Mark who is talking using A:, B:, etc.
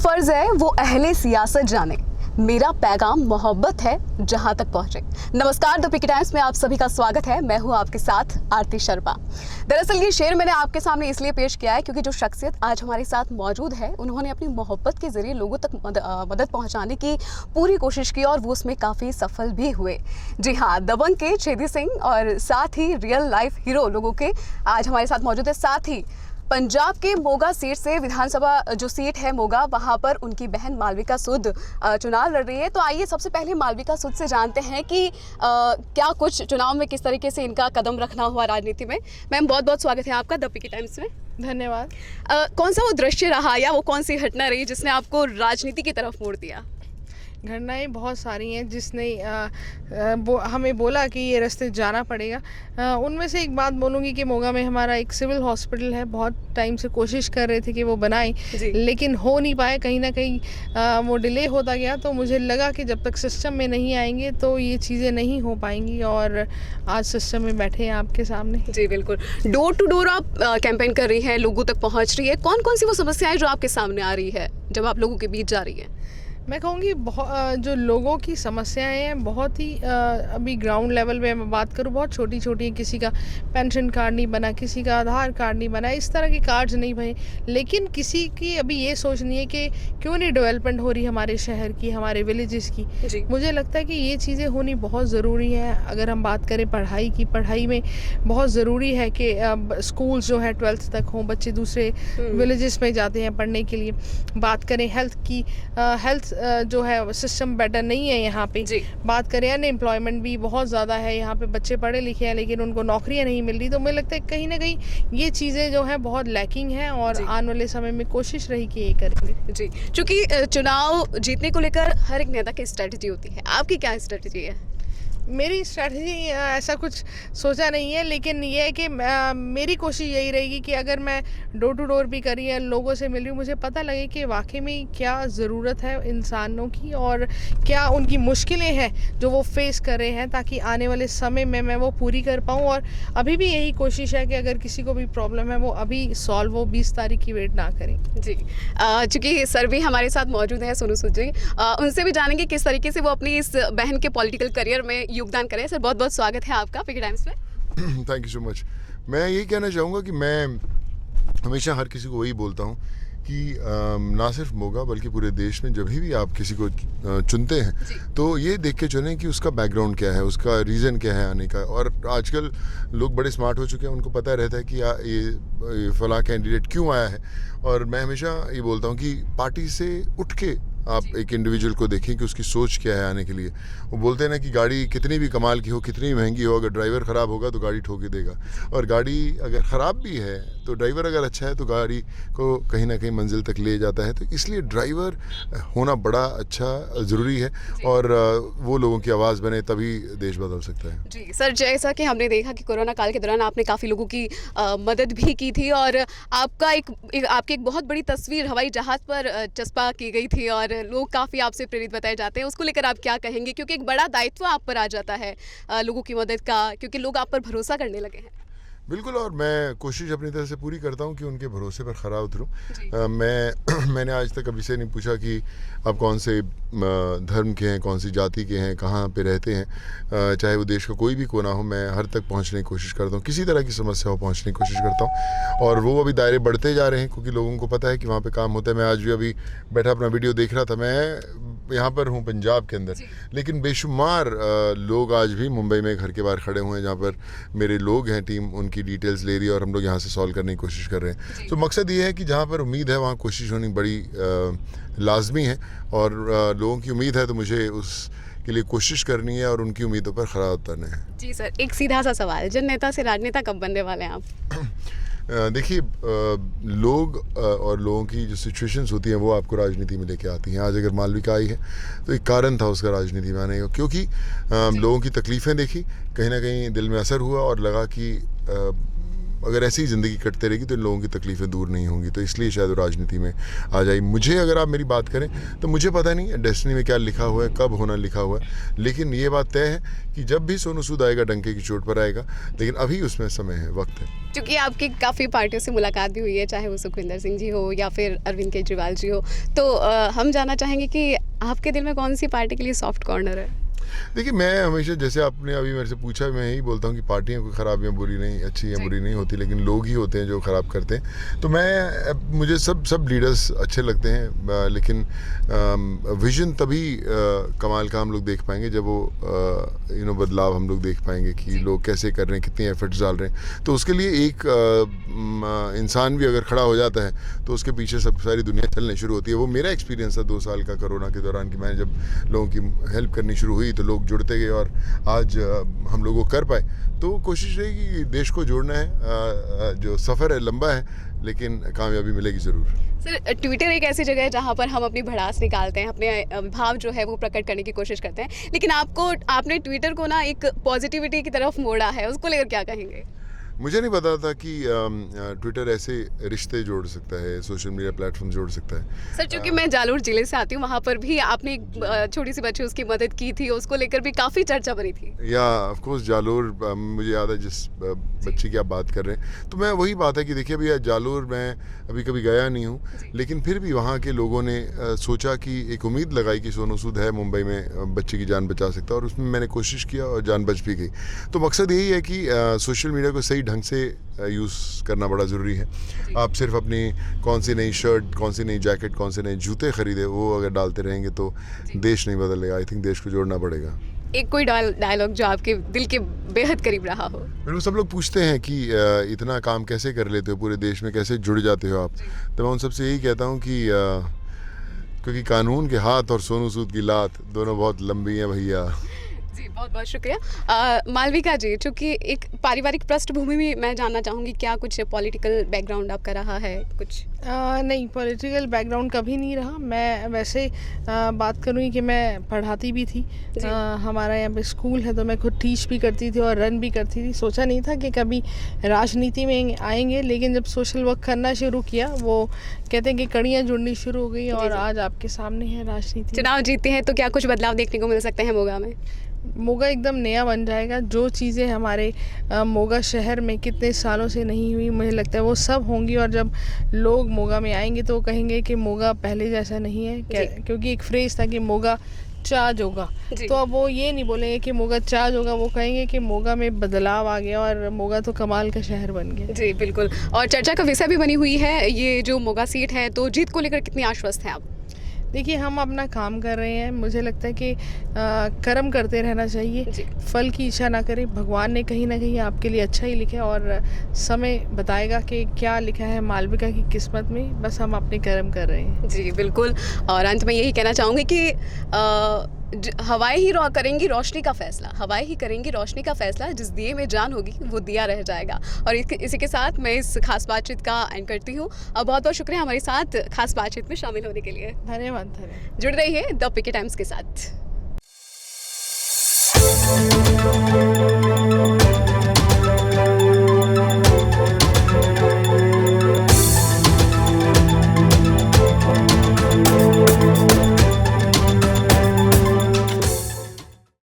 A: फर्ज है वो अहले सियासत जाने, मेरा पैगाम मोहब्बत है जहां तक पहुंचे। नमस्कार, द पिकी टाइम्स में आप सभी का स्वागत है। मैं हूं आपके साथ आरती शर्मा। दरअसल ये शेर मैंने आपके सामने इसलिए पेश किया है क्योंकि जो शख्सियत आज हमारे साथ मौजूद है उन्होंने अपनी मोहब्बत के जरिए लोगों तक मदद पहुंचाने की पूरी कोशिश की और वो उसमें काफ़ी सफल भी हुए। जी हाँ, दबंग के छेदी सिंह और साथ ही रियल लाइफ हीरो लोगों के आज हमारे साथ मौजूद है। साथ ही पंजाब के मोगा सीट से विधानसभा जो सीट है मोगा, वहां पर उनकी बहन मालविका सुद चुनाव लड़ रही है। तो आइए सबसे पहले मालविका सुद से जानते हैं कि क्या कुछ चुनाव में किस तरीके से इनका कदम रखना हुआ राजनीति में। मैम, बहुत बहुत स्वागत है आपका द पिकी टाइम्स में।
B: धन्यवाद।
A: कौन सा वो दृश्य रहा या वो कौन सी घटना रही जिसने आपको राजनीति की तरफ मोड़ दिया?
B: घटनाएं बहुत सारी हैं जिसने हमें बोला कि ये रास्ते जाना पड़ेगा। उनमें से एक बात बोलूँगी कि मोगा में हमारा एक सिविल हॉस्पिटल है। बहुत टाइम से कोशिश कर रहे थे कि वो बनाएं, लेकिन हो नहीं पाए। कहीं ना कहीं वो डिले होता गया। तो मुझे लगा कि जब तक सिस्टम में नहीं आएंगे तो ये चीज़ें नहीं हो पाएंगी, और आज सिस्टम में बैठे हैं आपके सामने।
A: जी बिल्कुल। डोर टू डोर आप कैंपेन कर रही हैं, लोगों तक पहुँच रही है। कौन कौन सी वो समस्याएं जो आपके सामने आ रही है जब आप लोगों के बीच जा रही है?
B: मैं कहूँगी जो लोगों की समस्याएं हैं बहुत ही अभी ग्राउंड लेवल पे मैं बात करूँ बहुत छोटी छोटी हैं। किसी का पेंशन कार्ड नहीं बना, किसी का आधार कार्ड नहीं बना, इस तरह के कार्ड्स नहीं बने। लेकिन किसी की अभी ये सोच नहीं है कि क्यों नहीं डेवलपमेंट हो रही हमारे शहर की, हमारे विलेजेस की। मुझे लगता है कि ये चीज़ें होनी बहुत ज़रूरी है। अगर हम बात करें पढ़ाई की, पढ़ाई में बहुत ज़रूरी है कि स्कूल जो है 12th तक हों, बच्चे दूसरे विलेजेस में जाते हैं पढ़ने के लिए। बात करें हेल्थ की, हेल्थ जो है सिस्टम बेटर नहीं है यहाँ पे। बात करें अनएम्प्लॉयमेंट भी बहुत ज़्यादा है यहाँ पे। बच्चे पढ़े लिखे हैं लेकिन उनको नौकरियाँ नहीं मिल रही। तो मुझे लगता है कहीं ना कहीं ये चीज़ें जो है बहुत लैकिंग है, और आने वाले समय में कोशिश रही कि ये करेंगे।
A: जी, क्योंकि चुनाव जीतने को लेकर हर एक नेता की स्ट्रेटजी होती है। आपकी क्या स्ट्रेटजी है?
B: मेरी स्ट्रैटेजी ऐसा कुछ सोचा नहीं है, लेकिन ये है कि मेरी कोशिश यही रहेगी कि अगर मैं डोर टू डोर भी करी है, लोगों से मिल रही हूँ, मुझे पता लगे कि वाकई में क्या ज़रूरत है इंसानों की और क्या उनकी मुश्किलें हैं जो वो फेस कर रहे हैं, ताकि आने वाले समय में मैं वो पूरी कर पाऊँ। और अभी भी यही कोशिश है कि अगर किसी को भी प्रॉब्लम है वो अभी सॉल्व हो, 20 तारीख की वेट ना करें।
A: जी, चूँकि सर भी हमारे साथ मौजूद है, सोनू सूद जी, उनसे भी जानेंगे किस तरीके से वो अपनी इस बहन के पॉलिटिकल करियर में योगदान करें। सर, बहुत बहुत स्वागत है आपका पिकी टाइम्स में।
C: Thank you so much. मैं यही कहना चाहूँगा कि मैं हमेशा हर किसी को वही बोलता हूँ कि ना सिर्फ मोगा बल्कि पूरे देश में जब भी आप किसी को चुनते हैं तो ये देख के चुनें कि उसका बैकग्राउंड क्या है, उसका रीज़न क्या है आने का। और आजकल लोग बड़े स्मार्ट हो चुके हैं, उनको पता रहता है कि ये फला कैंडिडेट क्यों आया है। और मैं हमेशा ये बोलता हूँ कि पार्टी से उठ के आप एक इंडिविजुअल को देखें कि उसकी सोच क्या है आने के लिए। वो बोलते हैं ना कि गाड़ी कितनी भी कमाल की हो, कितनी महंगी हो, अगर ड्राइवर ख़राब होगा तो गाड़ी ठोके देगा। और गाड़ी अगर ख़राब भी है तो ड्राइवर अगर अच्छा है तो गाड़ी को कहीं ना कहीं मंजिल तक ले जाता है। तो इसलिए ड्राइवर होना बड़ा अच्छा ज़रूरी है, और वो लोगों की आवाज़ बने तभी देश बदल सकता है।
A: जी सर, जैसा कि हमने देखा कि कोरोना काल के दौरान आपने काफ़ी लोगों की मदद भी की थी, और आपकी एक बहुत बड़ी तस्वीर हवाई जहाज़ पर चस्पा की गई थी, और लोग काफ़ी आपसे प्रेरित बताए जाते हैं। उसको लेकर आप क्या कहेंगे, क्योंकि एक बड़ा दायित्व आप पर आ जाता है लोगों की मदद का, क्योंकि लोग आप पर भरोसा करने लगे हैं।
C: बिल्कुल, और मैं कोशिश अपनी तरफ से पूरी करता हूँ कि उनके भरोसे पर खरा उतरूँ। मैंने आज तक कभी से नहीं पूछा कि आप कौन से धर्म के हैं, कौन सी जाति के हैं, कहाँ पे रहते हैं। चाहे वो देश का कोई भी कोना हो, मैं हर तक पहुँचने की कोशिश करता हूँ, किसी तरह की समस्या हो पहुँचने की कोशिश करता हूँ। और वो अभी दायरे बढ़ते जा रहे हैं क्योंकि लोगों को पता है कि वहाँ पर काम होता है। मैं आज भी अभी बैठा अपना वीडियो देख रहा था। मैं यहाँ पर हूँ पंजाब के अंदर, लेकिन बेशुमार लोग आज भी मुंबई में घर के बाहर खड़े हुए हैं जहाँ पर मेरे लोग हैं, टीम उनकी डिटेल्स ले रही है और हम लोग यहाँ से सॉल्व करने की कोशिश कर रहे हैं। तो मकसद ये है कि जहाँ पर उम्मीद है वहाँ कोशिश होनी बड़ी लाजमी है, और लोगों की उम्मीद है तो मुझे उसके लिए कोशिश करनी है और उनकी उम्मीदों पर खरा उतरना है।
A: जी सर, एक सीधा सा सवाल, जननेता से राजनेता कब बनने वाले हैं आप?
C: देखिए, लोग और लोगों की जो सिचुएशंस होती हैं वो आपको राजनीति में लेके आती हैं। आज अगर मालविका आई है तो एक कारण था उसका राजनीति में आने का, क्योंकि लोगों की तकलीफ़ें देखी, कहीं ना कहीं दिल में असर हुआ और लगा कि अगर ऐसी ही ज़िंदगी कटते रहेगी तो इन लोगों की तकलीफ़ें दूर नहीं होंगी, तो इसलिए शायद वो राजनीति में आ जाए। मुझे अगर आप मेरी बात करें तो मुझे पता नहीं है डेस्टिनी में क्या लिखा हुआ है, कब होना लिखा हुआ है, लेकिन ये बात तय है कि जब भी सोनू सूद आएगा डंके की चोट पर आएगा, लेकिन अभी उसमें समय है, वक्त है।
A: क्योंकि आपकी काफ़ी पार्टियों से मुलाकात भी हुई है, चाहे वो सुखविंदर सिंह जी हो या फिर अरविंद केजरीवाल जी हो, तो हम जानना चाहेंगे कि आपके दिल में कौन सी पार्टी के लिए सॉफ्ट कॉर्नर है?
C: देखिए, मैं हमेशा, जैसे आपने अभी मेरे से पूछा, मैं यही बोलता हूँ कि पार्टियाँ कोई ख़राब या बुरी नहीं, अच्छी या बुरी नहीं होती, लेकिन लोग ही होते हैं जो ख़राब करते हैं। तो मुझे सब लीडर्स अच्छे लगते हैं, लेकिन विजन तभी कमाल का हम लोग देख पाएंगे जब वो बदलाव हम लोग देख पाएंगे कि लोग कैसे कर रहे हैं, कितनी एफर्ट्स डाल रहे हैं। तो उसके लिए एक इंसान भी अगर खड़ा हो जाता है तो उसके पीछे सारी दुनिया चलने शुरू होती है। वो मेरा एक्सपीरियंस था 2 साल का कोरोना के दौरान, कि मैंने जब लोगों की हेल्प करनी शुरू हुई तो लोग जुड़ते गए और आज हम लोग वो कर पाए। तो कोशिश रहेगी कि देश को जोड़ना है, जो सफ़र है लंबा है, लेकिन कामयाबी मिलेगी ज़रूर।
A: सर, ट्विटर एक ऐसी जगह है जहाँ पर हम अपनी भड़ास निकालते हैं, अपने भाव जो है वो प्रकट करने की कोशिश करते हैं, लेकिन आपने ट्विटर को ना एक पॉजिटिविटी की तरफ मोड़ा है, उसको लेकर क्या कहेंगे?
C: मुझे नहीं पता था कि ट्विटर ऐसे रिश्ते जोड़ सकता है, सोशल मीडिया प्लेटफॉर्म जोड़ सकता है।
A: सर, चूंकि मैं जालोर जिले से आती हूँ, वहाँ पर भी आपने एक छोटी सी बच्ची उसकी मदद की थी, उसको लेकर भी काफ़ी चर्चा बनी थी।
C: या ऑफ कोर्स जालोर, मुझे याद है जिस बच्ची की आप बात कर रहे हैं, तो मैं वही बात है कि देखिए भैया, जालोर मैं अभी कभी गया नहीं हूँ, लेकिन फिर भी वहाँ के लोगों ने सोचा कि एक उम्मीद लगाई कि सोनू सूद है मुंबई में, बच्चे की जान बचा सकता है, और उसमें मैंने कोशिश किया और जान बच भी गई। तो मकसद यही है कि सोशल मीडिया को सही ढंग से यूज़ करना बड़ा ज़रूरी है। आप सिर्फ अपनी कौन सी नई शर्ट, कौन सी नई जैकेट, कौन से नए जूते खरीदे, वो अगर डालते रहेंगे तो देश नहीं बदलेगा। आई थिंक देश को जोड़ना पड़ेगा।
A: एक कोई डायलॉग जो आपके दिल के बेहद करीब रहा हो।
C: मेरे को सब लोग पूछते हैं कि इतना काम कैसे कर लेते हो, पूरे देश में कैसे जुड़ जाते हो आप, तो मैं उन सबसे यही कहता हूँ कि क्योंकि कानून के हाथ और सोनू सूद की लात दोनों बहुत लंबी हैं भैया।
A: जी, बहुत बहुत शुक्रिया। मालविका जी, चूँकि एक पारिवारिक पृष्ठभूमि भी मैं जानना चाहूँगी, क्या कुछ पॉलिटिकल बैकग्राउंड आपका रहा है कुछ?
B: नहीं, पॉलिटिकल बैकग्राउंड कभी नहीं रहा। मैं वैसे बात करूँगी कि मैं पढ़ाती भी थी। हमारा यहाँ पे स्कूल है, तो मैं खुद टीच भी करती थी और रन भी करती थी। सोचा नहीं था कि कभी राजनीति में आएंगे, लेकिन जब सोशल वर्क करना शुरू किया, वो कहते हैं कि कड़ियाँ जुड़नी शुरू हो गई, और आज आपके सामने है राजनीति।
A: चुनाव जीते हैं तो क्या कुछ बदलाव देखने को मिल सकते हैं मोगा में?
B: मोगा एकदम नया बन जाएगा। जो चीज़ें हमारे मोगा शहर में कितने सालों से नहीं हुई, मुझे लगता है वो सब होंगी, और जब लोग मोगा में आएंगे तो कहेंगे कि मोगा पहले जैसा नहीं है, क्योंकि एक फ्रेज था कि मोगा चार्ज होगा, तो अब वो ये नहीं बोलेंगे कि मोगा चार्ज होगा, वो कहेंगे कि मोगा में बदलाव आ गया और मोगा तो कमाल का शहर बन गया।
A: जी बिल्कुल, और चर्चा का विषय भी बनी हुई है ये जो मोगा सीट है, तो जीत को लेकर कितनी आश्वस्त हैं आप?
B: देखिए, हम अपना काम कर रहे हैं। मुझे लगता है कि कर्म करते रहना चाहिए, फल की इच्छा ना करें। भगवान ने कहीं ना कहीं आपके लिए अच्छा ही लिखा है, और समय बताएगा कि क्या लिखा है मालविका की किस्मत में। बस हम अपने कर्म कर रहे हैं। जी
A: बिल्कुल, और अंत में यही कहना चाहूँगी कि हवाएं ही करेंगी रोशनी का फैसला, हवाएं ही करेंगी रोशनी का फैसला। जिस दिए में जान होगी वो दिया रह जाएगा। और इसी के साथ मैं इस खास बातचीत का एंड करती हूँ। बहुत बहुत शुक्रिया हमारे साथ खास बातचीत में शामिल होने के लिए।
B: धन्यवाद।
A: जुड़ रहिए द पिके टाइम्स के साथ।